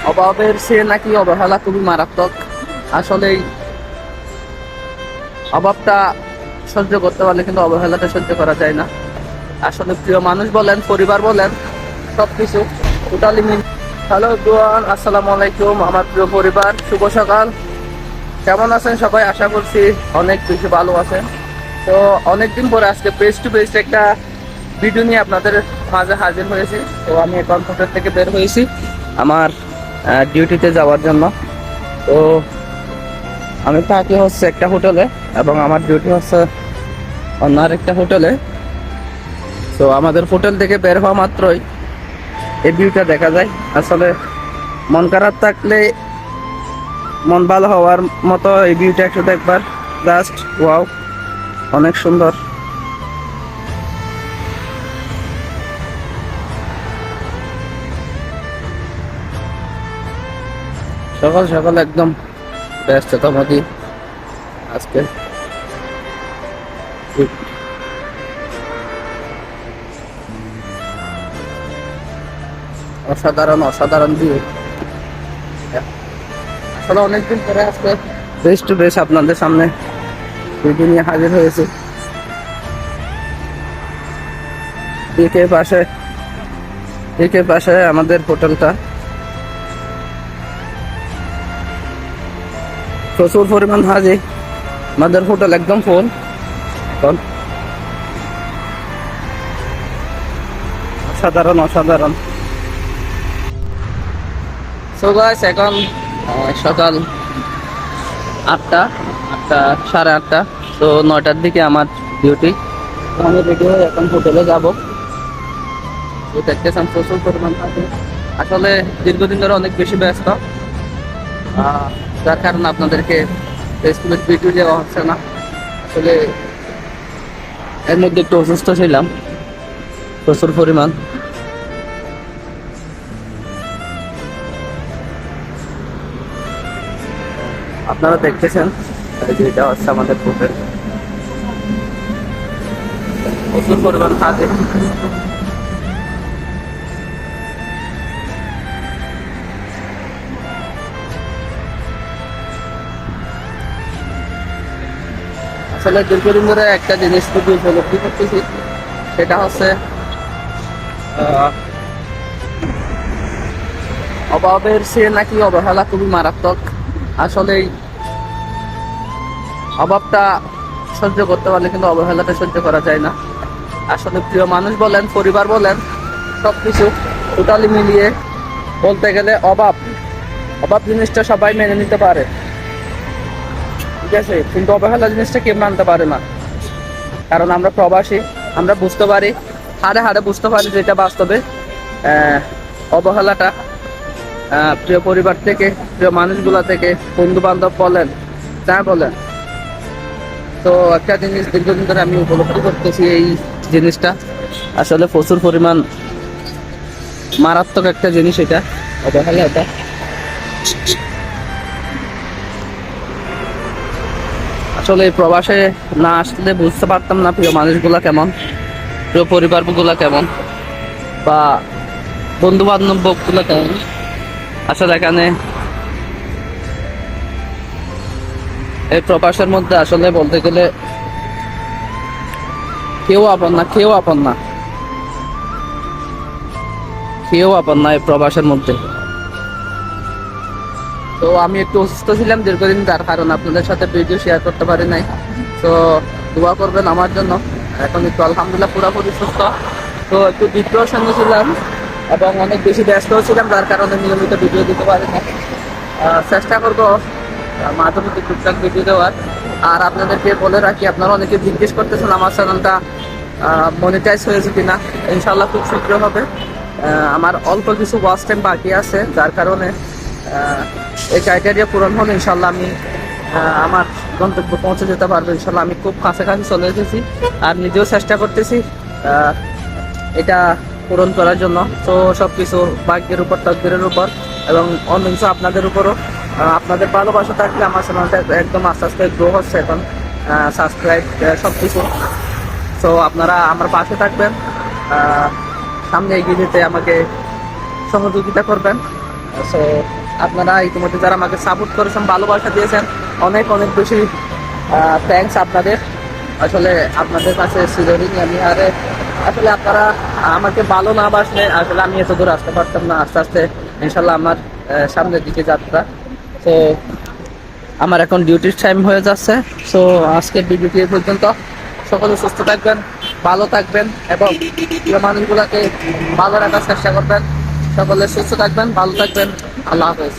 অভাবের সে নাকি অবহেলা খুবই মারাত্মক। আসলেই অভাবটা সহ্য করতে পারলে কিন্তু অবহেলাটা সহ্য করা যায় না। আসলে প্রিয় মানুষ বলেন, পরিবার বলেন, সবকিছু টোটালি মিল। হ্যালো এভরিওয়ান, আসসালামু আলাইকুম আমার প্রিয় পরিবার, শুভ সকাল। কেমন আছেন সবাই? আশা করছি অনেক বেশি ভালো আছেন। তো অনেকদিন পরে আজকে ফেস টু ফেস একটা ভিডিও নিয়ে আপনাদের মাঝে হাজির হয়েছি। তো আমি এখন হোটেল থেকে বের হয়েছি আমার ডিউটিতে যাওয়ার জন্য। তো আমি থাকি হচ্ছে একটা হোটেলে এবং আমার ডিউটি হচ্ছে অন্য আরেকটা হোটেলে। তো আমাদের হোটেল থেকে বের হওয়া মাত্রই এই ভিউটা দেখা যায়। আসলে মন খারাপ থাকলে মন ভালো হওয়ার মতো এই ভিউটা একটু দেখবার, জাস্ট ওয়াও, অনেক সুন্দর। সকাল সকাল একদম ব্যস্ততার মধ্যে আজকে। অসাধারণ অসাধারণ ভিউ। আসলে অনেকদিন পরে আজকে ফেস টু ফেস আপনাদের সামনে ভিডিও নিয়ে হাজির হয়েছে। দিকে পাশে আমাদের হোটেলটা, প্রচুর পরিমাণ হাজি। আমাদের হোটেল একদম ফুল এখন। অসাধারণ অসাধারণ। সো গাইস, এখন সকাল 8টা, 8:30। তো 9টার দিকে আমার ডিউটি। তো আমি রেডি হয়ে এখন হোটেলে যাব। তো দেখতেছেন প্রচুর পরিমাণ থাকে। আসলে দীর্ঘদিন ধরে অনেক বেশি ব্যস্ত, যার কারণে আপনাদেরকে ফেসবুকের ভিডিও দেওয়া হচ্ছে না। আসলে এর মধ্যে একটু অসুস্থ ছিলাম প্রচুর পরিমাণ। আপনারা দেখতেছেন এটা হচ্ছে আমাদের হোটেল, প্রচুর পরিমাণ থাকে। আসলে দীর্ঘদিন ধরে একটা জিনিস খুবই উপলব্ধি করতেছি, সেটা হচ্ছে অভাবের সে নাকি অবহেলা খুবই মারাত্মক। আসলে অভাবটা সহ্য করতে পারলে কিন্তু অবহেলাটা সহ্য করা যায় না। আসলে প্রিয় মানুষ বলেন, পরিবার বলেন, সবকিছু টোটালি মিলিয়ে বলতে গেলে অভাব অভাব জিনিসটা সবাই মেনে নিতে পারে, ঠিক আছে, কিন্তু অবহেলা জিনিসটা কেউ মানতে পারে না। কারণ আমরা প্রবাসী, আমরা বুঝতে পারি, হাড়ে হাড়ে বুঝতে পারি যেটা বাস্তবে অবহেলাটা প্রিয় পরিবার থেকে, প্রিয় মানুষগুলা থেকে, বন্ধু বান্ধব বলেন, যা বলেন। তো একটা জিনিস দীর্ঘদিন ধরে আমি উপলব্ধি করতেছি, এই জিনিসটা আসলে প্রচুর পরিমাণ মারাত্মক একটা জিনিস এটা, অবহেলা। এটা আসলে প্রবাসে না আসলে বুঝতে পারতাম না প্রিয় মানুষগুলা কেমন, প্রিয় পরিবারগুলা কেমন, বা বন্ধু বান্ধব গুলা কেমন। আসলে এখানে এই প্রবাসের মধ্যে আসলে বলতে গেলে কেউ আপন না, কেউ আপন না, কেউ আপন না এই প্রবাসের মধ্যে। তো আমি একটু অসুস্থ ছিলাম দীর্ঘদিন, তার কারণ আপনাদের সাথে ভিডিও শেয়ার করতে পারি নাই। তো দোয়া করবেন আমার জন্য। এখন একটু আলহামদুলিল্লাহ পুরোপুরি সুস্থ। তো একটু ডিপ্রেশনে ছিলাম এবং অনেক বেশি ব্যস্ত ছিলাম, যার কারণে নিয়মিত ভিডিও দিতে পারি না। চেষ্টা করবো মাঝে মধ্যে টুকটাক ভিডিও দেওয়ার। আর আপনাদেরকে বলে রাখি, আপনারা অনেকে জিজ্ঞেস করতেছেন আমার চ্যানেলটা মনিটাইজ হয়েছে কিনা। ইনশাল্লাহ খুব শীঘ্র হবে। আমার অল্প কিছু ওয়াচ টাইম বাকি আছে, যার কারণে এই ক্রাইটেরিয়া পূরণ হলে ইনশাল্লাহ আমি আমার গন্তব্য পৌঁছে যেতে পারবো। ইনশাল্লাহ আমি খুব কাছাকাছি চলে এসেছি আর নিজেও চেষ্টা করতেছি এটা পূরণ করার জন্য। তো সবকিছু ভাগ্যের উপর, তকদিরের উপর, এবং অন্য কিছু আপনাদের উপরও। আপনাদের ভালোবাসা থাকলে আমার চ্যানেলটা একদম আস্তে আস্তে গ্রো হচ্ছে এখন, সাবস্ক্রাইব সবকিছু। তো আপনারা আমার পাশে থাকবেন, সামনে এগিয়ে যেতে আমাকে সহযোগিতা করবেন। সো আপনারা ইতিমধ্যে যারা আমাকে সাপোর্ট করেছেন, ভালোবাসা দিয়েছেন, অনেক অনেক বেশি থ্যাঙ্কস আপনাদের। আসলে আপনাদের কাছে চিরঋণী আমি। আরে আসলে আপনারা আমাকে ভালো না বাসলে আসলে আমি এত দূর আসতে পারতাম না। আস্তে আস্তে ইনশাল্লাহ আমার সামনের দিকে যাত্রা। তো আমার এখন ডিউটির টাইম হয়ে যাচ্ছে। সো আজকের ভিডিওটি এই পর্যন্ত। সকলে সুস্থ থাকবেন, ভালো থাকবেন এবং প্রিয় মানুষগুলোকে ভালো রাখার চেষ্টা করবেন। সকলে সুস্থ থাকবেন, ভালো থাকবেন। আল্লাহ হাফেজ।